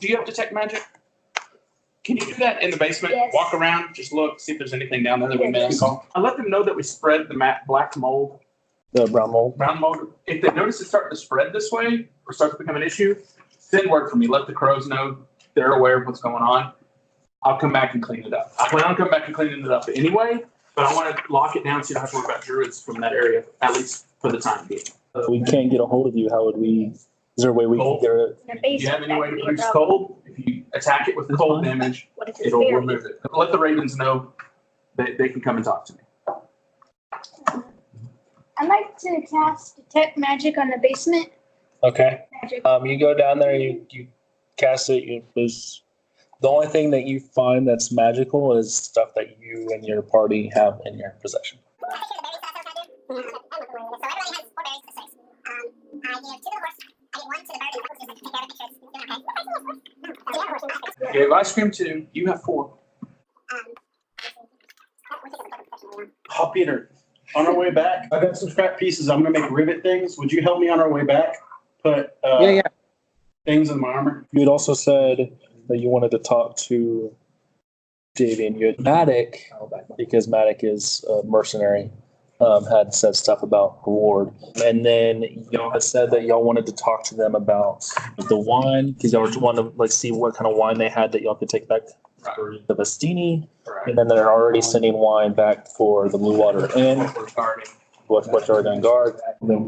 Do you have detect magic? Can you do that in the basement? Yes. Walk around, just look, see if there's anything down there that we missed. I let them know that we spread the black mold. The brown mold. Brown mold. If they notice it starting to spread this way or starts to become an issue, send word for me. Let the crows know they're aware of what's going on. I'll come back and clean it up. I plan on coming back and cleaning it up anyway, but I want to lock it down so you don't have to worry about druids from that area, at least for the time being. If we can't get a hold of you, how would we, is there a way we can get it? Do you have any way to produce cold? If you attack it with the cold damage, What if it's it'll buried? remove it. Let the ravens know that they can come and talk to me. I'd like to cast detect magic on the basement. Okay. Magic. You go down there, you cast it, there's, the only thing that you find that's magical is stuff that you and your party have in your possession. You have ice cream too. You have 4. Oh, Peter, on our way back, I got some scrap pieces. I'm gonna make rivet things. Would you help me on our way back? Put things in my armor. You had also said that you wanted to talk to Davian. You had Matic, because Matic is a mercenary, had said stuff about reward. And then y'all had said that y'all wanted to talk to them about the wine, because y'all wanted to like see what kind of wine they had that y'all could take back for the Bastini. And then they're already sending wine back for the Blue Water Inn, what they're going to guard.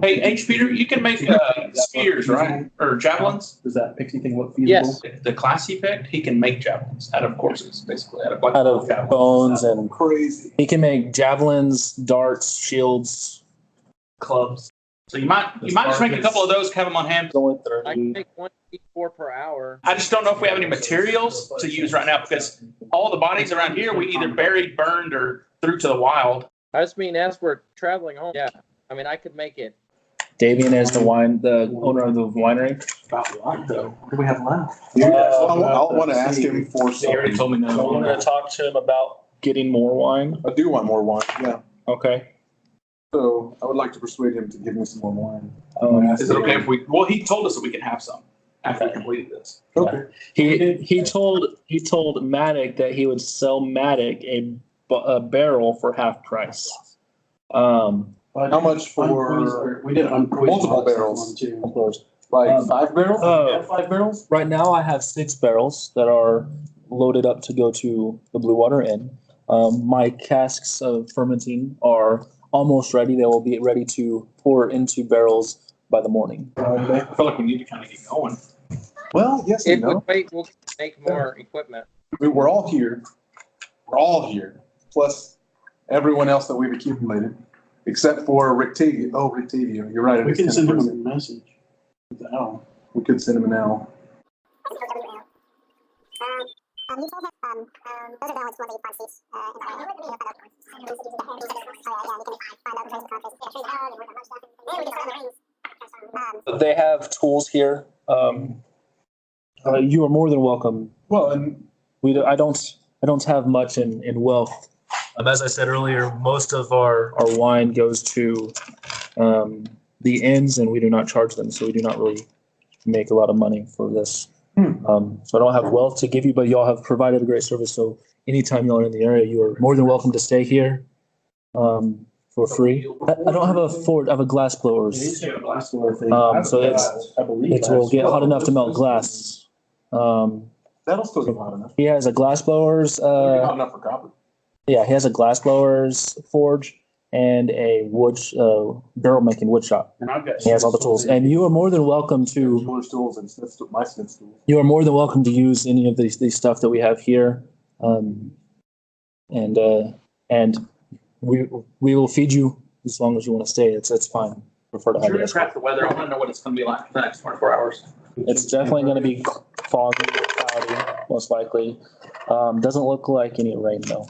Hey, H. Peter, you can make spears, right? Or javelins? Does that pixie thing look feasible? Yes. The class he picked, he can make javelins out of corpses, basically. Out Out of bones, and Crazy. he can make javelins, darts, shields, clubs. So you might just make a couple of those, have them on hand. only I 30. can make 1d4 per hour. I just don't know if we have any materials to use right now because all the bodies around here we either buried, burned, or threw to the wild. I just mean as we're traveling home. Yeah, I mean I could make it. Davian is the owner of the winery. About what though? What do we have left? I'll want to ask him for He already some. told me So I'm no. going to talk to him about getting more wine. I do want more wine, yeah. Okay. So I would like to persuade him to give me some more wine. Is it okay if we? Well, he told us that we can have some after we completed this. Okay. He told Matic that he would sell Matic a barrel for half price. How much for We did multiple barrels? Like 5 barrels? Oh. 5 barrels? Right now I have 6 barrels that are loaded up to go to the Blue Water Inn. My casks of fermenting are almost ready. They will be ready to pour into barrels by the morning. I feel like we need to kind of get going. Well, yes If and we no. wait, we'll make more equipment. I mean, we're all here. We're all here. Plus everyone else that we've accumulated. Except for Rictavio. Oh, Rictavio. You're right. We it can is send him 10%. a message. Oh. We could send him an owl. You told him, those are the only 285 seats in the They have tools here. You are more than welcome. Well, and I don't have much in wealth. As I said earlier, most of our wine goes to the inns, and we do not charge them, so we do not really make a lot of money for this. So I don't have wealth to give you, but y'all have provided a great service. So anytime y'all are in the area, you are more than welcome to stay here for free. I don't have a Ford. I have a glass blowers. So it will get hot enough to melt glass. that'll still get hot enough. He has a glass blowers. Hot enough for copper. Yeah, he has a glass blowers forge and a wood barrel making wood shop. And I've got. He has all the tools, and you are more than welcome to. Jeweler's tools and my smith's tools. You are more than welcome to use any of these stuff that we have here, and we will feed you as long as you want to stay. It's fine. Prefer to have Sure, it. track the weather. I want to know what it's going to be like for the next 24 hours. It's definitely going to be foggy, cloudy, most likely. Doesn't look like any rain though.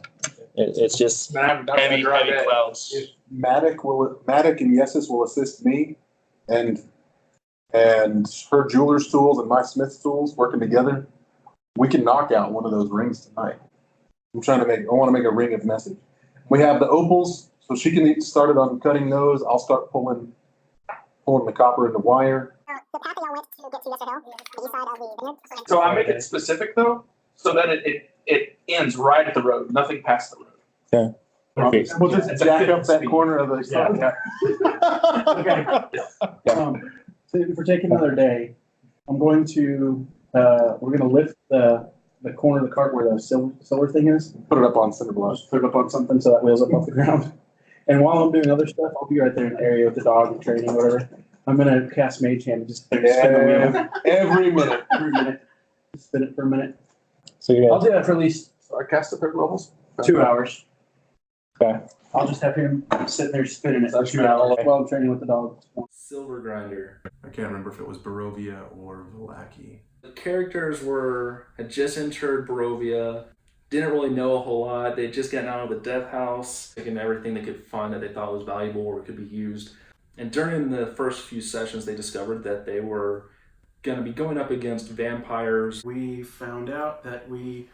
It's just heavy clouds. If Matic and Yesus will assist me, and her jeweler's tools and my smith's tools working together, we can knock out one of those rings tonight. I want to make a ring of message. We have the opals, so she can get started on cutting those. I'll start pulling the copper into wire. the path that y'all went to get to Yester Hill, the east side of the vineyard. So I make it specific though, so that it ends right at the road, nothing past the road. Okay. Perfect. We'll just It's a jack fit up that speed. corner of the. So if we're taking another day, I'm going to, we're gonna lift the corner of the cart where the silver thing is. Put it up on cinder blocks. Just put it up on something so that wheels up off the ground. And while I'm doing other stuff, I'll be right there in the area with the dog and training, whatever. I'm gonna cast Mage Hand and just spin the wheel Every minute. for a minute. Just spin it for a minute. So you're I'll gonna, do that for at least So I cast up at levels. 2 hours. okay. I'll just have him sitting there spinning it for 2 hours while I'm training with the dog. Silver Grinder. I can't remember if it was Barovia or Vallaki. The characters had just entered Barovia, didn't really know a whole lot. They'd just gotten out of the death house, taking everything they could find that they thought was valuable or could be used. And during the first few sessions, they discovered that they were going to be going up against vampires. We found out that we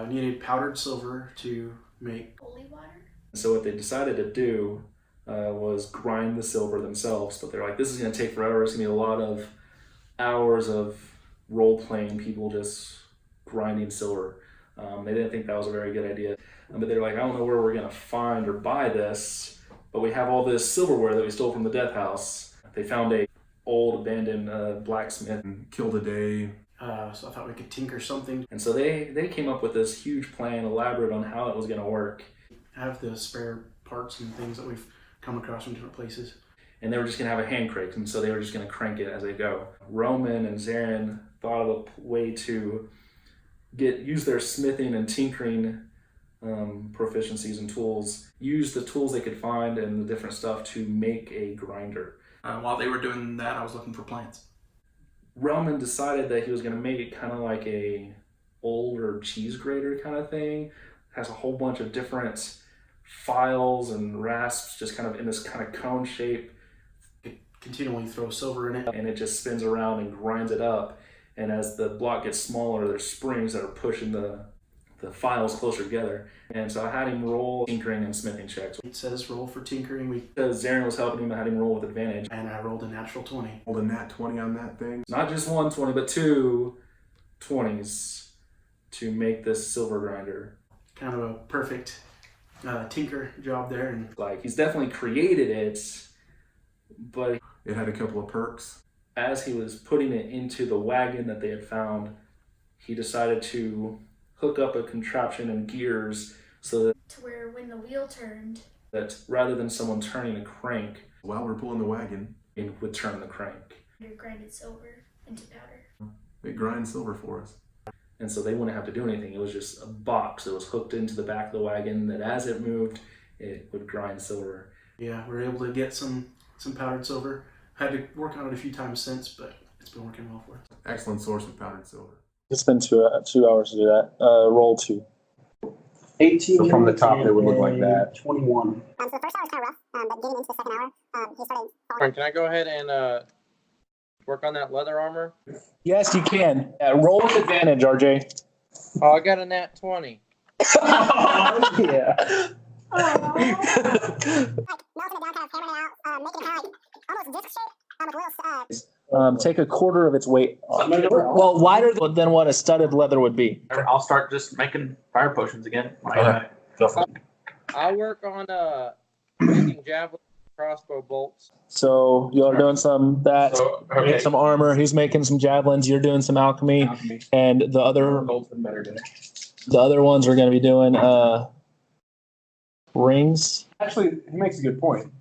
needed powdered silver to make Holy water. So what they decided to do was grind the silver themselves. But they're like, this is going to take forever. It's going to be a lot of hours of role-playing people just grinding silver. They didn't think that was a very good idea. But they're like, I don't know where we're going to find or buy this, but we have all this silverware that we stole from the death house. They found a old abandoned blacksmith. And killed a day. so I thought we could tinker something. And so they came up with this huge plan, elaborate on how it was going to work. Have the spare parts and things that we've come across from different places. And they were just going to have a hand crank, and so they were just going to crank it as they go. Roman and Zarin thought of a way to use their smithing and tinkering proficiencies and tools, use the tools they could find and the different stuff to make a grinder. While they were doing that, I was looking for plants. Roman decided that he was going to make it kind of like a older cheese grater kind of thing. It has a whole bunch of different files and rasps just kind of in this kind of cone shape. It continually throw silver in it. And it just spins around and grinds it up. And as the block gets smaller, there's springs that are pushing the files closer together. And so I had him roll tinkering and smithing checks. It says roll for tinkering. Because Zarin was helping him, I had him roll with advantage. And I rolled a natural 20. Rolled a nat 20 on that thing. Not just 1 20, but 2 20s to make this silver grinder. Kind of a perfect tinker job there. And like, he's definitely created it, but It had a couple of perks. as he was putting it into the wagon that they had found, he decided to hook up a contraption and gears so To where when the wheel turned, that rather than someone turning a crank, While we're pulling the wagon, it would turn the crank. it grinded silver into powder. it grinds silver for us. And so they wouldn't have to do anything. It was just a box that was hooked into the back of the wagon that as it moved, it would grind silver. yeah, we were able to get some powdered silver. Had to work on it a few times since, but it's been working well for us. Excellent source of powdered silver. It's been 2 hours to do that. Roll 2. 18. So from the top, they would look like that. 21. So the first hour was kind of rough, but getting into the second hour, he started Aaron, can I go ahead and work on that leather armor? Yes, you can. Roll with advantage, RJ. Oh, I got a nat 20. Yeah. melting it down, kind of hammering it out, making it kind of like almost disc shape, with little, Take a quarter of its weight. Well, wider than what a studded leather would be. I'll start just making fire potions again. Okay. Go for it. I'll work on making javelin crossbow bolts. So you're doing some that, So, okay. some armor. He's making some javelins. You're doing some alchemy, and the other ones are going to be doing rings. Actually, he makes a good point.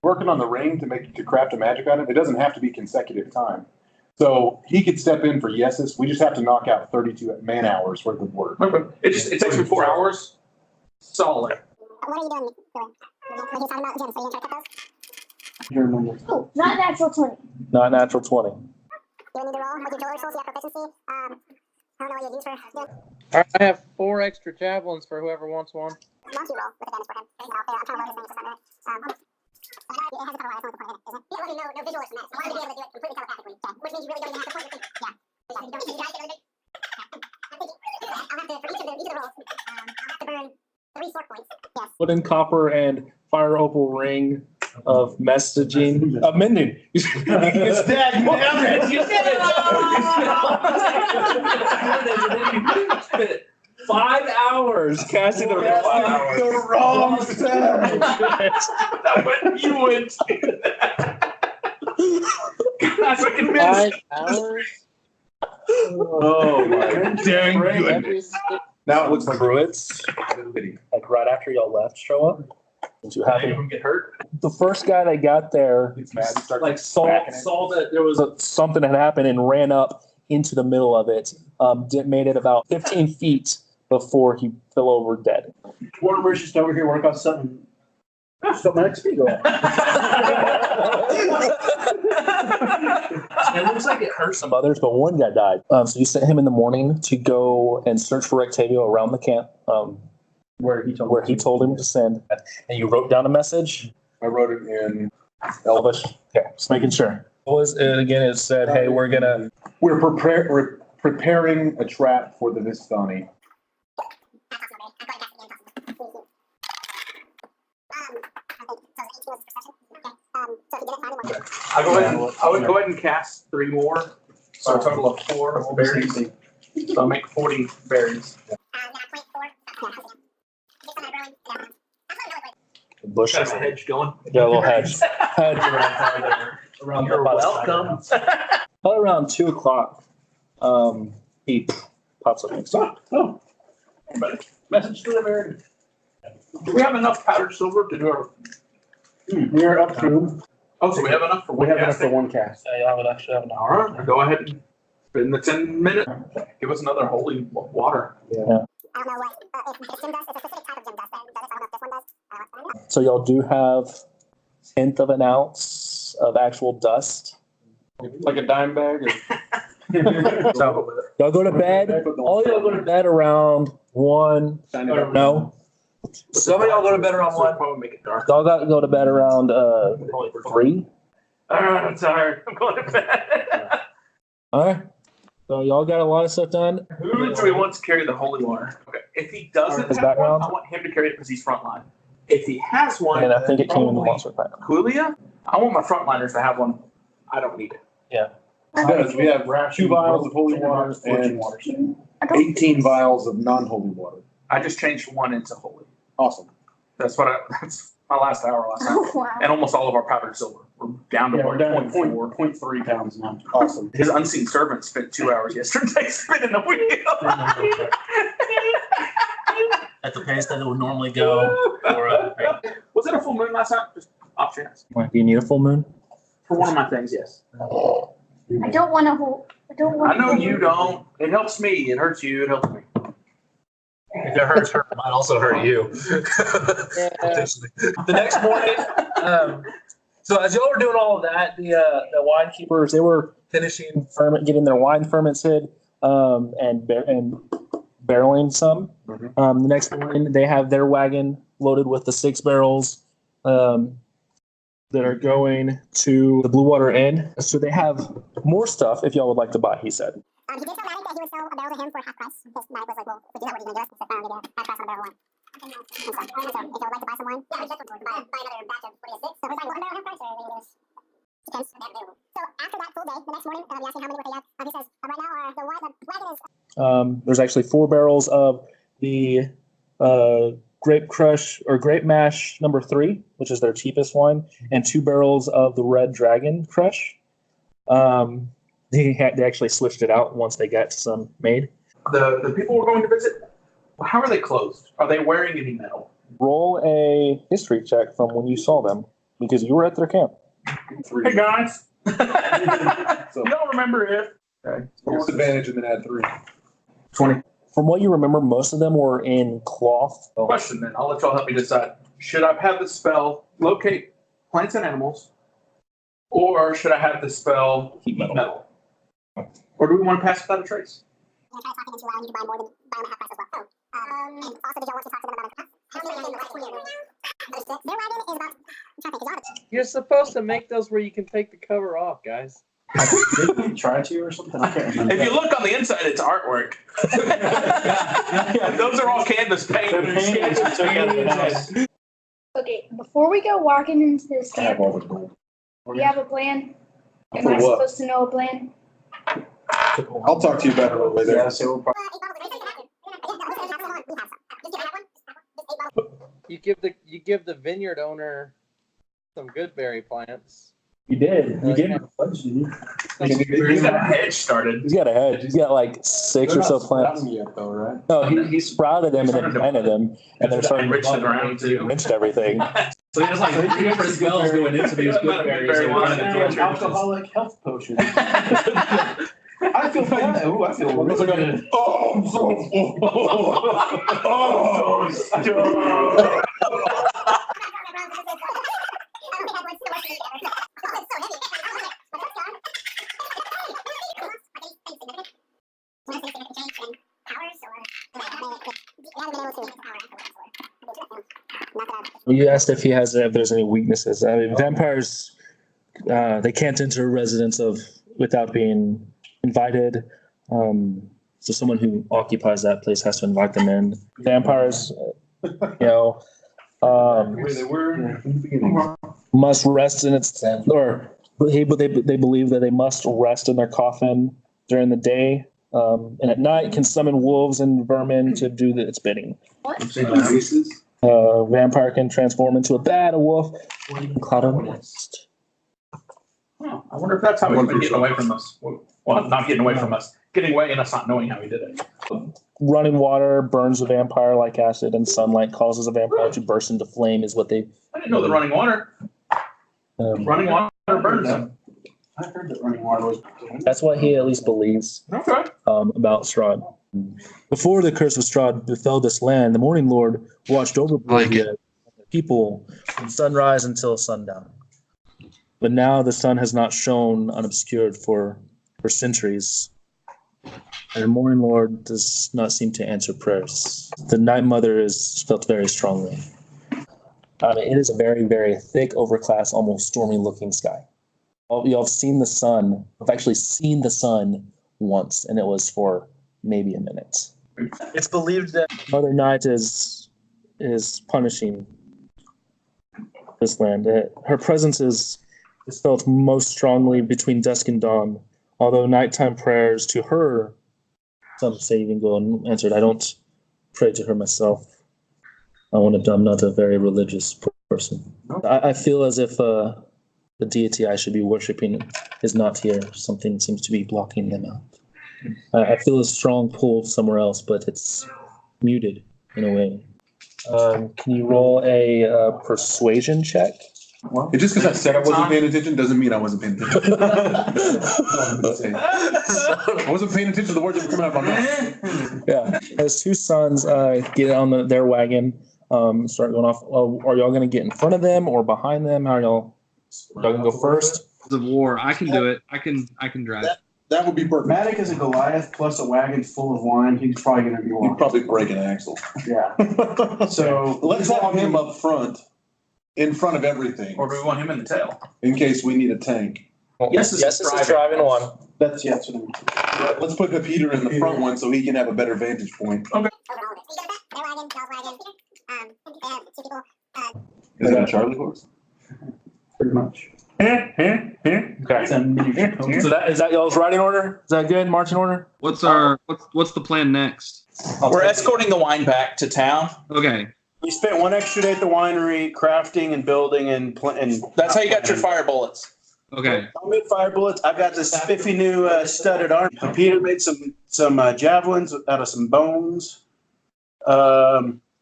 Working on the ring to craft a magic item, it doesn't have to be consecutive time. So he could step in for yeses. We just have to knock out 32 man hours worth of work. Okay. It takes me 4 hours. Solid. what are you doing, really? What he's talking about, Jim, so you didn't try to cut those? Your number. Oh, not natural 20. Not natural 20. Do we need to roll with your jeweler tools? You have proficiency. I don't know what you use for doing. All right, I have 4 extra javelins for whoever wants one. Why don't you roll with advantage for him? I'm trying to load this thing just a minute. It has a couple of hours, that's not the point of it, isn't it? You don't no visual from that. So I wanted to be able to do it completely telepathically. Yeah. Which means you really don't even have to point your finger. Yeah. You don't, you guys get everything? I'll have to, for each of the rolls, I'll have to burn 3 sort points. Yes. Wooden, copper, and fire opal ring of messaging, mending. It's dead, you damn it. You spent 5 hours casting the 5 hours. The wrong side. You went. That's what convinced. 5 hours? Oh my dang goodness. Now it looks like Druids, like right after y'all left, show up. Did you Any of happen? them get hurt? The first guy that got there, it's mad. He starts like saw that there was something had happened and ran up into the middle of it. Made it about 15 feet before he fell over dead. Warner's just over here working on something. Something XP go up. It looks like it hurt some others, but one guy died. So you sent him in the morning to go and search for Octavio around the camp, Where he told him to send. And you wrote down a message. I wrote it in Elvish. Okay, just making sure. What was it again? It said, "Hey, we're preparing a trap for the Vistani." I would go ahead and cast 3 more. So a total of 4 berries. So I'll make 40 berries. bush. Got a hedge going. Yeah, a little hedge. Hedge around You're welcome. Probably around 2:00. He pops up next to Oh. Message delivered. Do we have enough powdered silver to do our? We're up to. Oh, so we have enough for We one have enough casting? for one cast. Yeah, you'll actually have an All right, go ahead and spend the 10 minutes. Give us another holy water. I don't know what, if Jim does, it's a specific type of Jim does, then does it, I don't know if this one does. So y'all do have 1/10 of an ounce of actual dust. Like a dime bag or? So y'all go to bed. All y'all go to bed around 1. Or no. Some of y'all go to bed around 1. Probably make it dark. Y'all got to go to bed around 3. All right, I'm tired. I'm going to bed. All right. So y'all got a lot of stuff done. Who do we want to carry the holy water? Okay, if he doesn't His have one, background? I want him to carry it because he's frontline. If he has one, And I think it came in the probably monster pack. Julia. I want my frontliners to have one. I don't need it. Because we have 2 vials of holy water and 18 vials of non-holy water. I just changed 1 into holy. Awesome. That's my last hour last night. Oh, wow. And almost all of our powdered silver. We're down to Yeah, we're down to 1.4. 0.3 pounds now. Awesome. His unseen servant spent 2 hours yesterday spinning the wheel. At the pace that it would normally go. Was it a full moon last night? Just off chance. Do you need a full moon? For one of my things, yes. I don't want to hold. I don't want. I know you don't. It helps me. It hurts you. It helps me. If it hurts her, it might also hurt you. The next morning, so as y'all were doing all of that, the wine keepers, they were finishing getting their wine ferments hid, and barreling some. Mhm. The next morning, they have their wagon loaded with the 6 barrels that are going to the Blue Water Inn. So they have more stuff if y'all would like to buy, he said. He did tell Maddie that he would sell a barrel to him for half price. His Maddie was like, well, if we do that, what are you going to do? He said, fine, I'll give you half price on a barrel of wine. So, if you would like to buy some wine, yeah, we definitely buy another batch of 46. So we're buying 1 barrel half price, or are we going to depends. So after that full day, the next morning, he asked me how many would they have. He says, right now, the wagon is. There's actually 4 barrels of the grape crush or grape mash number 3, which is their cheapest wine, and 2 barrels of the red dragon crush. They actually switched it out once they got some made. The people we're going to visit, how are they clothed? Are they wearing any metal? Roll a history check from when you saw them, because you were at their camp. Hey guys. So, Y'all remember it? Okay. disadvantage and then add 3. 20. From what you remember, most of them were in cloth. Question then. I'll let y'all help me decide. Should I have the spell locate plants and animals? Or should I have the spell heat metal? Or do we want to pass without a trace? I'm going to try to talk to them too loud. You can buy more than buy them at half price as well. And also, did y'all want to talk to them about how many in the right corner? Their wagon is about. I'm trying to think. You're supposed to make those where you can take the cover off, guys. Did we try to or something? I can't remember. If you look on the inside, it's artwork. Those are all canvas paint. Okay, before we go walking into this I have camp, all the gold. do you have a plan? Am For I what? supposed to know a plan? I'll talk to you about it a little later. Yeah, so we'll probably. You give the vineyard owner some good berry plants. You did. You gave him a bunch, didn't you? He's got a hedge started. He's got a hedge. He's got like 6 or so plants. Yet, though, right? No, he sprouted them and then planted them, and they're starting to enrich the ground too. enriched everything. So he has like 3 different spells going into these good berries. They want An to alcoholic health potion. I feel fine. Ooh, I feel really good. You asked if there's any weaknesses. I mean, vampires, they can't enter a residence without being invited. So someone who occupies that place has to invite them in. Vampires, must rest in its but they believe that they must rest in their coffin during the day, and at night can summon wolves and vermin to do its bidding. Vampire can transform into a bat, a wolf, or even cloud of mist. I wonder if that's how he's been getting away from us. Well, not getting away from us, getting away and us not knowing how he did it. Running water burns a vampire like acid, and sunlight causes a vampire to burst into flame. Is what they. I didn't know that running water burns them. I heard that running water was. That's what he at least believes. Okay. About Strahd. Before the curse of Strahd befell this land, the Morning Lord watched over the people from sunrise until sundown. But now the sun has not shone unobscured for centuries. And the Morning Lord does not seem to answer prayers. The Night Mother is felt very strongly. It is a very, very thick, overcast, almost stormy-looking sky. Y'all have seen the sun. I've actually seen the sun once, and it was for maybe a minute. It's believed that Mother Night is punishing this land. Her presence is felt most strongly between dusk and dawn. Although nighttime prayers to her, some say even go unanswered. I don't pray to her myself. I'm not a very religious person. I feel as if the deity I should be worshiping is not here. Something seems to be blocking them out. I feel a strong pull somewhere else, but it's muted in a way. Can you roll a persuasion check? Well, just because I said I wasn't paying attention doesn't mean I wasn't paying attention. I wasn't paying attention to the words that were coming out of my mouth. Yeah, as 2 sons get on their wagon, start going off. Are y'all going to get in front of them or behind them? How are y'all going to go first? The war. I can do it. I can drive. That would be perfect. Matic is a Goliath plus a wagon full of wine. He's probably going to be walking. He'd probably break an axle. Yeah. So let's have him up front, in front of everything, Or do we want him in the tail? in case we need a tank. Yes, is driving one. that's what I mean. Let's put Peter in the front one so he can have a better vantage point. Is that a Charlie horse? Pretty much. Okay. So is that y'all's riding order? Is that good? Marching order? What's the plan next? We're escorting the wine back to town. Okay. We spent 1 extra day at the winery crafting and building and That's how you got your fire bullets. Okay. I made fire bullets. I've got this spiffy new studded arm. Peter made some javelins out of some bones.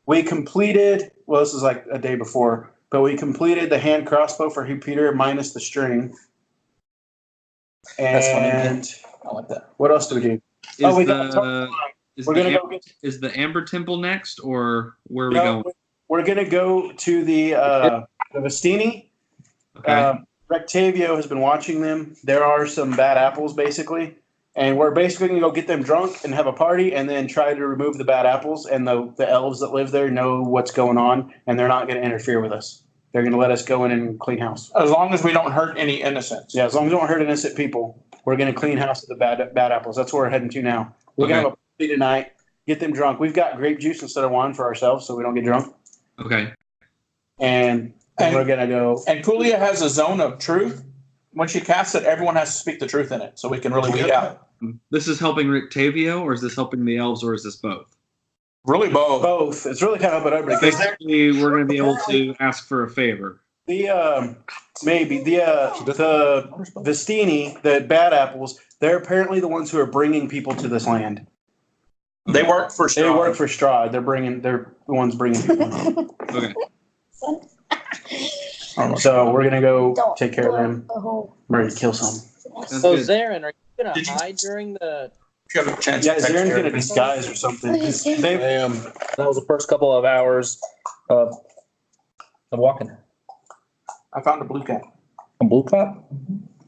We completed. Well, this is like a day before, but we completed the hand crossbow for Peter minus the string. And That's funny. I like that. What else do we do? Is the Amber Temple next, or where are we going? We're gonna go to the Vestini. Okay. Rectavio has been watching them. There are some bad apples, basically, and we're basically gonna go get them drunk and have a party, and then try to remove the bad apples. And the elves that live there know what's going on, and they're not gonna interfere with us. They're gonna let us go in and clean house. As long as we don't hurt any innocents. Yeah, as long as we don't hurt innocent people, we're gonna clean house of the bad apples. That's where we're heading to now. We're gonna have a party tonight. Get them drunk. We've got grape juice instead of wine for ourselves, so we don't get drunk. Okay. And And we're gonna go. And Kulia has a zone of truth. When she casts it, everyone has to speak the truth in it, so we can really weed out. This is helping Rictavio, or is this helping the elves, or is this both? Really both. Both. It's really kind of about everybody. Basically, we're going to be able to ask for a favor. The maybe the Vestini, the bad apples, they're apparently the ones who are bringing people to this land. They work for Strahd. They work for Strahd. They're the ones bringing people. Okay. So we're gonna go Don't take care of them. blow a hole. We're ready to kill some. That's So good. Zarin, are you Did you- gonna hide during the? If you have a chance Yeah, to text Zaren's gonna Eric. disguise or something. Please, They, That was the first couple of hours of walking. I found a blue cat. A blue cap.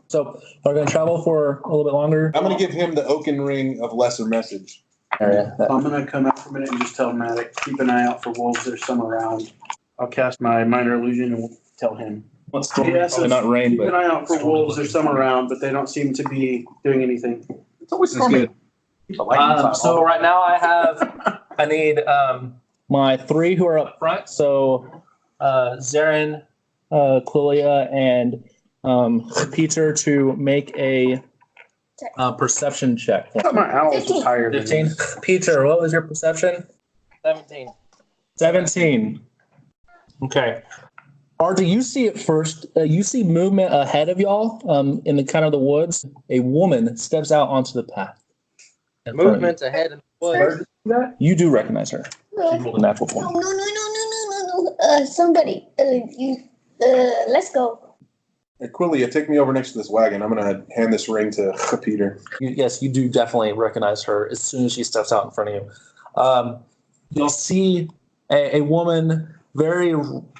So we're gonna travel for a little bit longer. I'm gonna give him the Oaken Ring of Lesser Message. Area. I'm gonna come out for a minute and just tell Matic, keep an eye out for wolves. There's some around. I'll cast my minor illusion and we'll tell him. What's storm? Yeah, so Probably not rain, keep an but eye out for wolves. There's some around, but they don't seem to be doing anything. It's always That's stormy. good. Keep the lightning cloud so off. right now I need my three who are up front. So Zarin, Clulia, and Peter to make a perception check. I thought my owls was higher than 15. this. Peter, what was your perception? 17. 17. Okay. Artie, you see it first. You see movement ahead of y'all in the kind of the woods. A woman steps out onto the path. in front of you. Movements ahead in the woods. You do recognize her. She rolled a natural No, form. no, no, no, no, no, no. Somebody, let's go. Hey, Quillia, take me over next to this wagon. I'm gonna hand this ring to Peter. Yes, you do definitely recognize her as soon as she steps out in front of you. You'll see a woman, very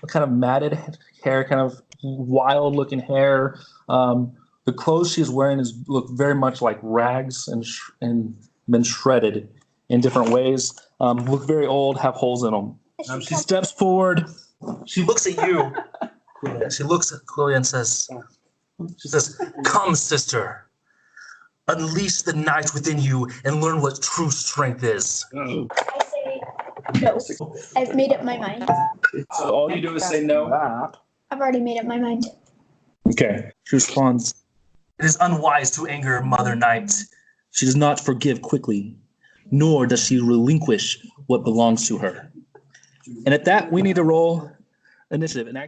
kind of matted hair, kind of wild looking hair. The clothes she's wearing look very much like rags and been shredded in different ways. Look very old, have holes in them. She steps forward. She looks at you. She looks at Chloe and says, "Come, sister. Unleash the knight within you and learn what true strength is." Oh. I say no. I've made up my mind. So all you do is say no? I've already made up my mind. Okay. She responds, "It is unwise to anger Mother Knight. She does not forgive quickly, nor does she relinquish what belongs to her." And at that, we need to roll initiative. And actually,